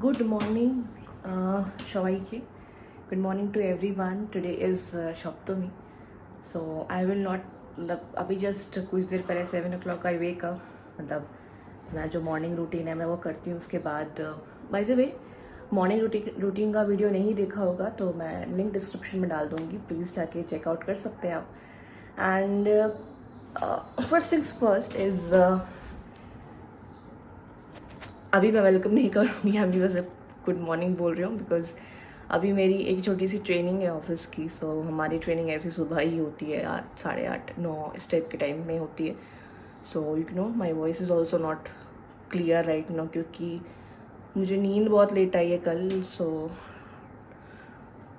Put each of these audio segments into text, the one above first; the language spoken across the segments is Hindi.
Good morning, सबाई की. Good morning to everyone. Today is Saptami. So I will not मतलब अभी जस्ट कुछ देर पहले 7 o'clock आई वेक अप. मतलब मैं जो मॉर्निंग रूटीन है मैं वो करती हूँ. उसके बाद by the way morning routine का वीडियो नहीं देखा होगा तो मैं लिंक डिस्क्रिप्शन में डाल दूँगी. प्लीज़ जाके चेकआउट कर सकते हैं आप. And first things first is अभी मैं वेलकम नहीं करूँगी, अभी बस गुड मॉर्निंग बोल रही हूँ बिकॉज अभी मेरी एक छोटी सी ट्रेनिंग है ऑफिस की. सो हमारी ट्रेनिंग ऐसी सुबह ही होती है 8, 8:30, 9 इस टाइप के टाइम में होती है. So you know my voice is also not clear right no क्योंकि मुझे नींद बहुत लेट आई है कल. So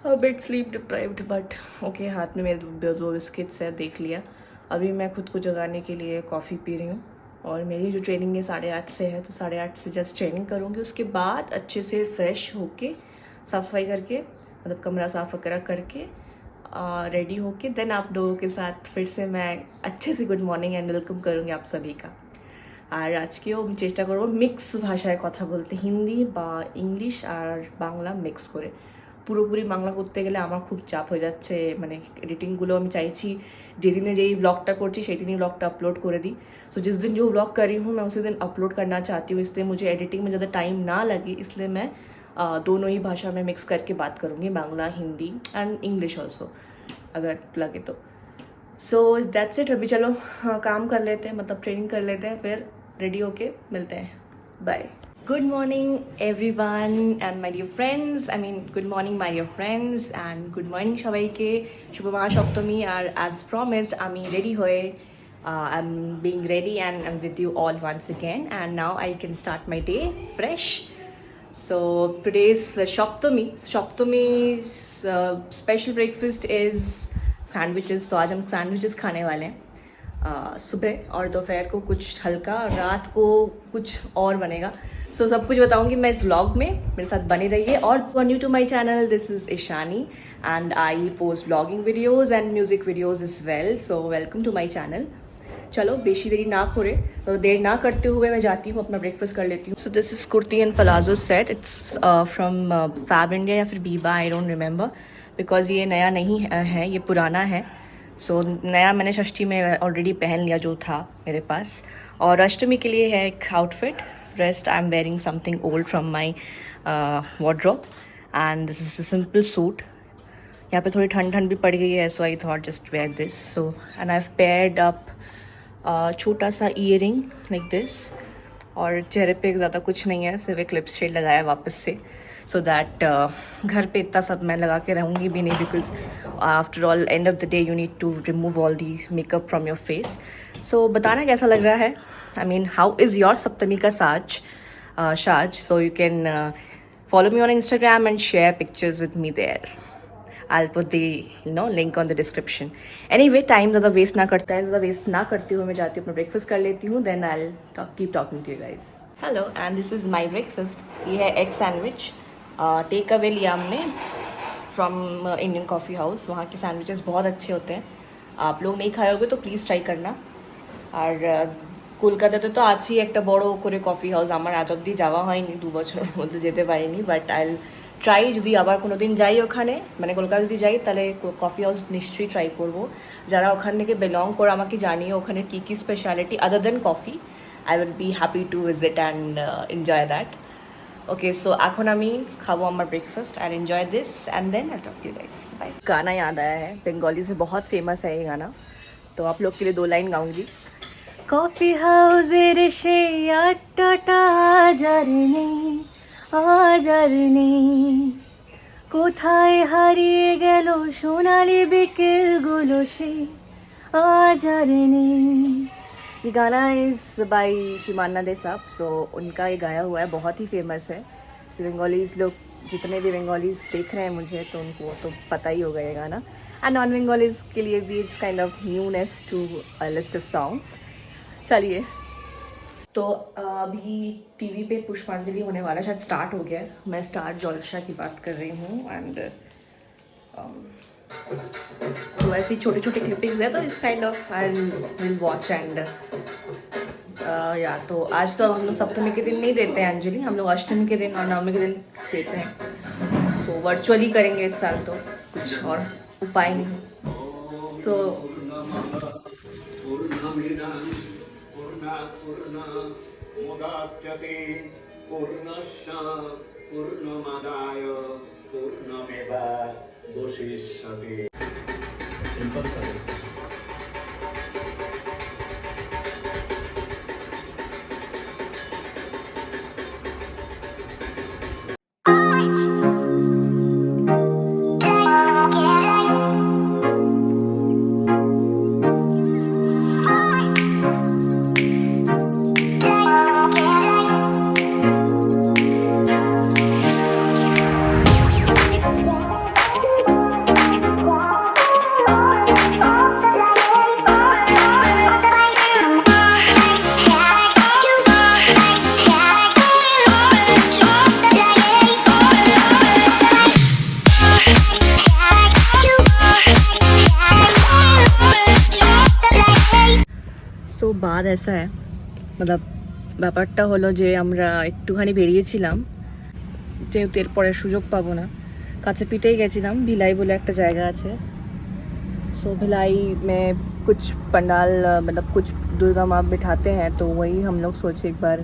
bit sleep deprived but okay. हाथ में मेरे 2 बिस्किट्स है, देख लिया. अभी मैं खुद को जगाने के लिए कॉफ़ी पी रही हूँ और मेरी जो ट्रेनिंग है 8:30 से है. तो 8:30 से जस्ट ट्रेनिंग करूँगी. उसके बाद अच्छे से फ्रेश होके साफ़ सफाई करके मतलब कमरा साफ़ वगैरह करके रेडी होके देन आप लोगों के साथ फिर से मैं अच्छे से गुड मॉर्निंग एंड वेलकम करूँगी आप सभी का. আর আজকেও আমি চেষ্টা করব মিক্স ভাষায় কথা বলতে, হিন্দি বা ইংলিশ আর বাংলা মিক্স করে. পুরোপুরি বাংলা করতে গেলে আমার খুব চাপ হয়ে যাচ্ছে. মানে एडिटिंगগুলো আমি চাইছি যেদিনে যেই ব্লগটা করছি সেই দিনই ব্লগটা अपलोड করে দিই. सो जिस दिन जो ब्लॉग कर रही हूँ मैं उसी दिन अपलोड करना चाहती हूँ. इसलिए मुझे एडिटिंग में ज़्यादा टाइम ना लगे इसलिए मैं दोनों ही भाषा में मिक्स करके बात करूँगी, Bangla Hindi and English also अगर लगे तो. So that's it. अभी चलो काम कर लेते हैं, मतलब ट्रेनिंग कर लेते हैं, फिर रेडी होके मिलते हैं. Bye. Good morning everyone and my dear friends. I mean good morning my dear friends and good morning সবাইকে. শুভ মহাসপ্তমী. আর as promised আমি ready হয়ে I'm being ready and I'm with you all once again and now I can start my day fresh. So today's Shaptami. Shaptami's special breakfast is sandwiches. तो आज हम sandwiches खाने वाले हैं. सुबह और दोपहर को कुछ हल्का और रात को कुछ और बनेगा. सो सब कुछ बताऊंगी मैं इस व्लॉग में, मेरे साथ बने रहिए. और new to my channel, this is Ishani and I post vlogging videos and music videos is well. So welcome to my channel. चलो बेशी देरी ना करे तो देर ना करते हुए मैं जाती हूँ अपना ब्रेकफास्ट कर लेती हूँ. So this is kurti and palazzo set. It's from Fabindia या फिर Biba, I don't remember because ये नया नहीं है, ये पुराना है. सो नया मैंने षष्ठी में ऑलरेडी पहन लिया जो था मेरे पास. और अष्टमी के लिए है एक outfit. Rest I am wearing something old from my wardrobe and this is a simple suit. यहाँ पे थोड़ी ठंड भी पड़ गई है so I thought just wear this. So and I have paired up छोटा सा ईयरिंग लाइक दिस. और चेहरे पे ज़्यादा कुछ नहीं है, सिर्फ एक लिपस्टिक लगाया वापस से. सो दैट घर पे इतना सब मैं लगा के रहूँगी भी नहीं because after all end of the day you need to remove all the makeup from your face. So बताना कैसा लग रहा है. I mean how is your Saptami का साज. So you can follow me on Instagram and share pictures with me there. I'll put the link on the description. Anyway, time ज़्यादा वेस्ट ना करती हुए मैं जाती हूँ अपना ब्रेकफास्ट कर लेती हूँ. Then I'll keep talking to you guys. Hello and this is my breakfast. ये है एग सैंडविच. टेक अवे लिया हमने फ्रॉम इंडियन कॉफ़ी हाउस. वहाँ के सैंडविचेस बहुत अच्छे होते हैं. आप लोग नहीं खाए होगे तो प्लीज़ ट्राई करना. আর কলকাতাতে তো আছি একটা বড় করে কফি হাউস, আমার আজ অবধি যাওয়া হয়নি, 2 বছরের মধ্যে যেতে পারিনি. বাট আইল ট্রাই, যদি আবার কোনো দিন যাই ওখানে, মানে কলকাতা যদি যাই তাহলে কফি হাউস নিশ্চয়ই ট্রাই করব. যারা ওখান থেকে বিলং করে আমাকে জানিয়ে ওখানে কী কী speciality other than coffee. I will be happy to visit and enjoy that. Okay, so এখন আমি খাবো আমার ব্রেকফাस्ट and enjoy this and then I'll talk to you guys. Bye. गाना याद आया है, बंगाली से बहुत फेमस है ये गाना, तो आप लोग के लिए 2 लाइन गाऊंगी. कॉफी हाउसेर সেই আড্ডাটা আজার নেই, কোথায় হারিয়ে গেল সোনালি বিকেলগুলো সেই আজার নেই. ये गाना इज़ बाई शिमान्ना दे साहब. सो उनका ये गाया हुआ है, बहुत ही फेमस है. बंगालीज लोग जितने भी बंगालीज देख रहे हैं मुझे तो उनको तो पता ही होगा ये गाना. एंड नॉन बंगालीज के लिए भी it's kind of newness to a list of songs. चलिए, तो अभी टीवी पे पुष्पांजलि होने वाला, शायद स्टार्ट हो गया है. मैं स्टार जलसा की बात कर रही हूँ एंड तो ऐसी छोटे छोटे क्लिपिंग्स है तो इस kind of I will watch and या तो आज तो हम लोग सप्तमी के दिन नहीं देते हैं अंजलि, हम लोग अष्टमी के दिन और नवमी के दिन देते हैं। सो वर्चुअली करेंगे इस साल, तो कुछ और उपाय नहीं। सो सिंपल सा है। সো বাদ ऐसा है, मतलब ব্যাপারটা হলো যে আমরা একটুখানি বেরিয়েছিলাম, যেহেতু এরপরে সুযোগ পাবো না, কাছে পিঠেই গেছিলাম। भिलाई बोले একটা জায়গা আছে। सो भिलाई में कुछ पंडाल, मतलब कुछ दुर्गा माँ बिठाते हैं, तो वही हम लोग सोचे एक बार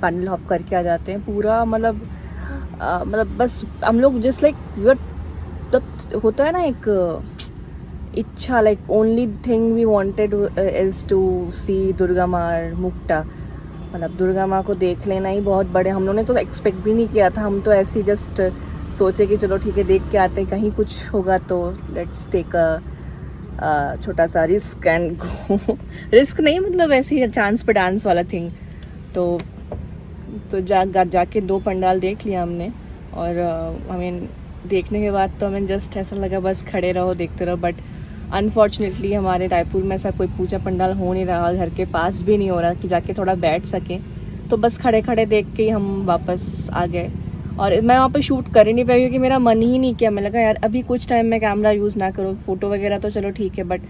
पैंडल हॉप करके आ जाते हैं। पूरा मतलब बस हम लोग जस्ट लाइक होता है ना एक इच्छा, like only thing we wanted is to see Durga Maa मुक्ता, मतलब दुर्गा माँ को देख लेना ही बहुत बड़े। हम लोगों ने तो एक्सपेक्ट भी नहीं किया था, हम तो ऐसे ही जस्ट सोचे कि चलो ठीक है देख के आते हैं, कहीं कुछ होगा तो लेट्स टेक अ छोटा सा रिस्क एंड गो। रिस्क नहीं, मतलब ऐसे ही चांस पे डांस वाला थिंग। तो जाके 2 पंडाल देख लिया हमने, और हमें देखने के बाद तो हमें जस्ट ऐसा लगा बस खड़े रहो देखते रहो। बट अनफॉर्चुनेटली हमारे रायपुर में ऐसा कोई पूजा पंडाल हो नहीं रहा, घर के पास भी नहीं हो रहा कि जाके थोड़ा बैठ सकें, तो बस खड़े खड़े देख के ही हम वापस आ गए। और मैं वहाँ पे शूट कर ही नहीं पाई क्योंकि मेरा मन ही नहीं किया। मैं लगा यार अभी कुछ टाइम में कैमरा यूज़ ना करो, फ़ोटो वगैरह तो चलो ठीक है, बट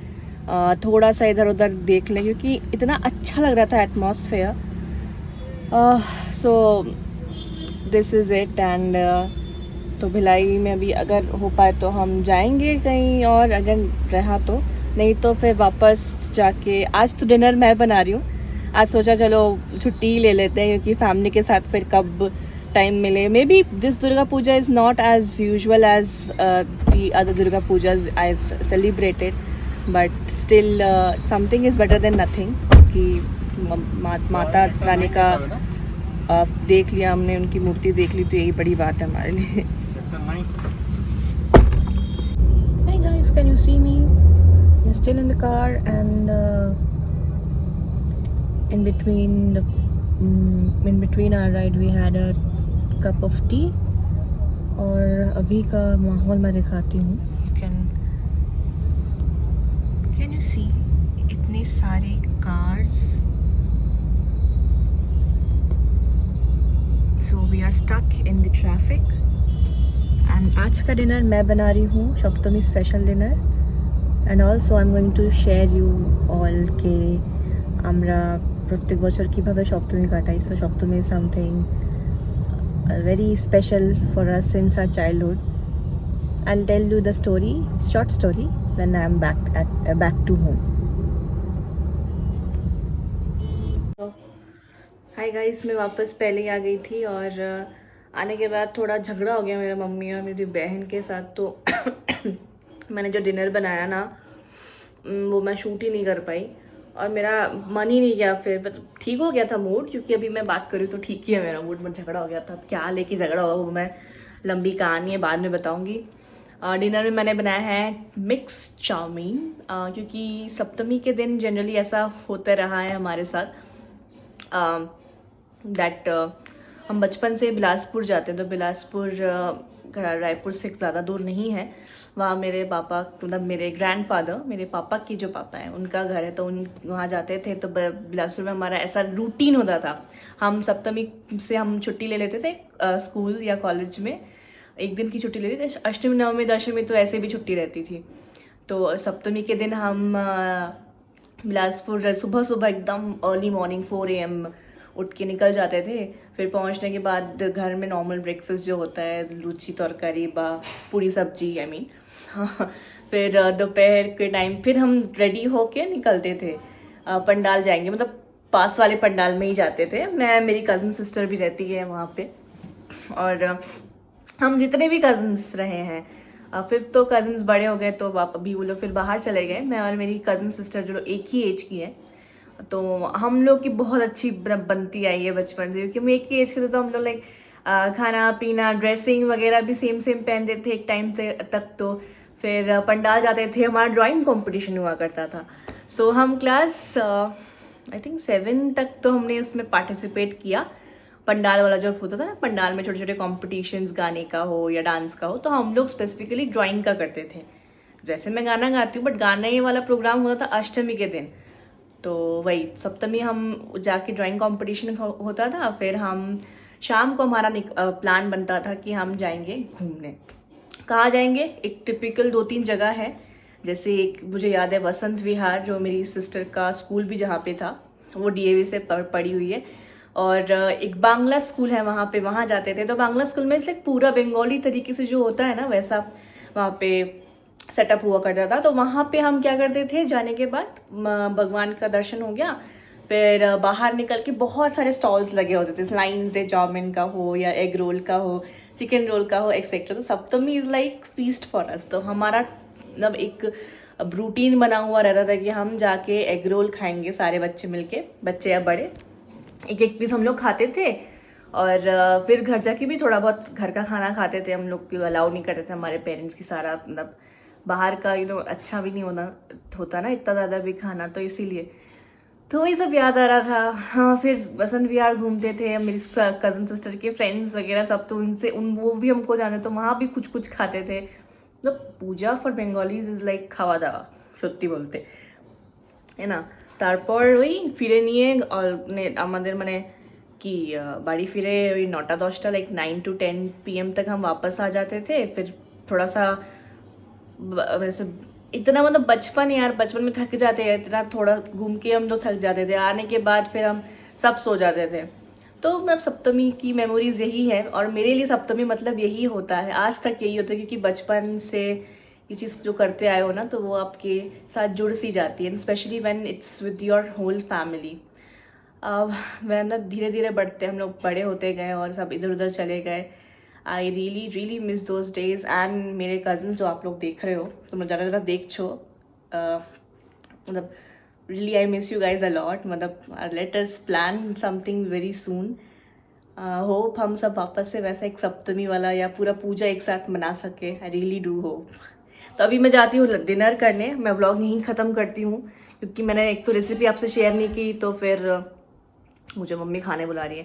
थोड़ा सा इधर उधर देख लें, क्योंकि इतना अच्छा लग रहा था atmosphere. So this is it. And तो भिलाई में अभी अगर हो पाए तो हम जाएंगे कहीं, और अगर रहा तो नहीं तो फिर वापस जाके, आज तो डिनर मैं बना रही हूँ, आज सोचा चलो छुट्टी ही ले लेते हैं क्योंकि फैमिली के साथ फिर कब टाइम मिले। Maybe this Durga Puja is not as usual as the other Durga Pujas I have celebrated, but still something is better than nothing. कि माता रानी का देख लिया हमने, उनकी मूर्ति देख ली, तो यही बड़ी बात है हमारे लिए। Hi guys, can you see me? We're still in the car, and in between our ride we had a cup of tea. और अभी का माहौल मैं दिखाती हूँ। Can you see इतने सारे cars? So we are stuck in the traffic. And आज का डिनर मैं बना रही हूँ, Saptami special dinner. And also I am going to share you all के আমরা প্রত্যেক বছর কীভাবে সপ্তমী কাটাই। So Saptami is something very special for us since our childhood. I'll tell you the story, short story, when I am back to home. Hi guys, मैं वापस पहले ही आ गई थी, और आने के बाद थोड़ा झगड़ा हो गया मेरा मम्मी और मेरी बहन के साथ। तो मैंने जो डिनर बनाया ना, वो मैं शूट ही नहीं कर पाई, और मेरा मन ही नहीं किया। फिर ठीक हो गया था मूड, क्योंकि अभी मैं बात करूँ तो ठीक ही है मेरा मूड, में झगड़ा हो गया था। क्या लेके झगड़ा हुआ वो मैं लंबी कहानी है, बाद में बताऊँगी। डिनर में मैंने बनाया है मिक्स चाउमीन, क्योंकि सप्तमी के दिन जनरली ऐसा होता रहा है हमारे साथ दैट हम बचपन से बिलासपुर जाते हैं। तो बिलासपुर रायपुर से ज़्यादा दूर नहीं है, वहाँ मेरे पापा, मतलब मेरे ग्रैंडफादर, मेरे पापा की जो पापा हैं उनका घर है, तो उन वहाँ जाते थे। तो बिलासपुर में हमारा ऐसा रूटीन होता था, हम सप्तमी से हम छुट्टी ले लेते थे स्कूल या कॉलेज में, एक दिन की छुट्टी ले लेते थे। अष्टमी नवमी दशमी तो ऐसे भी छुट्टी रहती थी। तो सप्तमी के दिन हम बिलासपुर सुबह सुबह एकदम अर्ली मॉर्निंग 4 AM उठ के निकल जाते थे। फिर पहुंचने के बाद घर में नॉर्मल ब्रेकफास्ट जो होता है, लूची तरकारी बा पूरी सब्जी आई मीन फिर दोपहर के टाइम फिर हम रेडी होके निकलते थे, पंडाल जाएंगे, मतलब पास वाले पंडाल में ही जाते थे। मैं, मेरी कज़न सिस्टर भी रहती है वहाँ पे, और हम जितने भी कज़न्स रहे हैं, फिर तो कज़न्स बड़े हो गए तो अभी वो लोग फिर बाहर चले गए। मैं और मेरी कज़न सिस्टर जो एक ही एज की है, तो हम लोग की बहुत अच्छी बनती आई है बचपन से, क्योंकि हम एक ही एज के थे। तो हम लोग लाइक खाना पीना ड्रेसिंग वगैरह भी सेम सेम पहनते थे एक टाइम तक। तो फिर पंडाल जाते थे, हमारा ड्राइंग कंपटीशन हुआ करता था। सो हम क्लास आई थिंक 7 तक तो हमने उसमें पार्टिसिपेट किया। पंडाल वाला जो होता था ना, पंडाल में छोटे छोटे कॉम्पिटिशन्स गाने का हो या डांस का हो, तो हम लोग स्पेसिफिकली ड्राइंग का करते थे। वैसे मैं गाना गाती हूँ, बट गाना ये वाला प्रोग्राम होता था अष्टमी के दिन। तो वही सप्तमी हम जाके ड्राइंग कंपटीशन होता था। फिर हम शाम को हमारा प्लान बनता था कि हम जाएंगे घूमने। कहाँ जाएंगे? एक टिपिकल 2-3 जगह है, जैसे एक मुझे याद है वसंत विहार, जो मेरी सिस्टर का स्कूल भी जहाँ पे था, वो DAV से पढ़ी हुई है। और एक बांग्ला स्कूल है वहाँ पे, वहाँ जाते थे। तो बांग्ला स्कूल में इसलिए पूरा बंगाली तरीके से जो होता है ना, वैसा वहाँ पे सेटअप हुआ करता था। तो वहाँ पे हम क्या करते थे, जाने के बाद भगवान का दर्शन हो गया, फिर बाहर निकल के बहुत सारे स्टॉल्स लगे होते थे लाइन से, चाउमीन का हो या एग रोल का हो, चिकन रोल का हो, एक्सेट्रा। तो Saptami is like feast for us. तो हमारा मतलब एक रूटीन बना हुआ रहता था कि हम जाके एग रोल खाएंगे सारे बच्चे मिलके, बच्चे या बड़े, एक एक पीस हम लोग खाते थे। और फिर घर जाके भी थोड़ा बहुत घर का खाना खाते थे। हम लोग को अलाउ नहीं करते थे हमारे पेरेंट्स की सारा, मतलब बाहर का अच्छा भी नहीं होता ना इतना ज़्यादा भी खाना, तो इसीलिए तो ये सब याद आ रहा था। हाँ, फिर वसंत विहार घूमते थे, मेरी कज़न सिस्टर के फ्रेंड्स वगैरह सब, तो वो भी हमको जाने, तो वहाँ भी कुछ कुछ खाते थे। मतलब पूजा फॉर बेंगलीज इज लाइक খাওয়া দাওয়া, সত্যি বলতে, है ना। তারপর ওই ফিরে নিয়ে আমাদের মানে कि बाड़ी फिरे वही 9-10 लाइक 9 to 10 PM तक हम वापस आ जाते थे। फिर थोड़ा सा वैसे इतना मतलब बचपन यार, बचपन में थक जाते हैं इतना, थोड़ा घूम के हम लोग थक जाते थे। आने के बाद फिर हम सब सो जाते थे। तो मतलब सप्तमी की मेमोरीज यही है, और मेरे लिए सप्तमी मतलब यही होता है, आज तक यही होता है, क्योंकि बचपन से ये चीज़ जो करते आए हो ना, तो वो आपके साथ जुड़ सी जाती है, specially when it's with your whole family. वह ना धीरे धीरे बढ़ते हम लोग बड़े होते गए और सब इधर उधर चले गए। I really really miss those days. And मेरे कज़न जो आप लोग देख रहे हो, तो मैं ज़रा ज़रा देख छो, मतलब really I miss you guys a lot। मतलब let us plan something very soon। Hope हम सब वापस से वैसा एक सप्तमी वाला या पूरा पूजा एक साथ मना सके। I really do hope। तो अभी मैं जाती हूँ डिनर करने, मैं व्लॉग यहीं ख़त्म करती हूँ, क्योंकि मैंने एक तो रेसिपी आपसे शेयर नहीं की, तो फिर मुझे मम्मी खाने बुला रही है,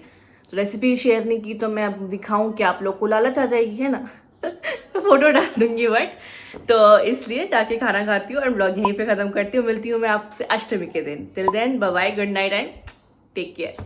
तो रेसिपी शेयर नहीं की, तो मैं अब दिखाऊँ कि आप लोग को लालच आ जाएगी, है ना। फोटो डाल दूंगी बट, तो इसलिए जाके खाना खाती हूँ और ब्लॉग यहीं पे ख़त्म करती हूँ। मिलती हूँ मैं आपसे अष्टमी के दिन। Till then bye bye, good night and take care.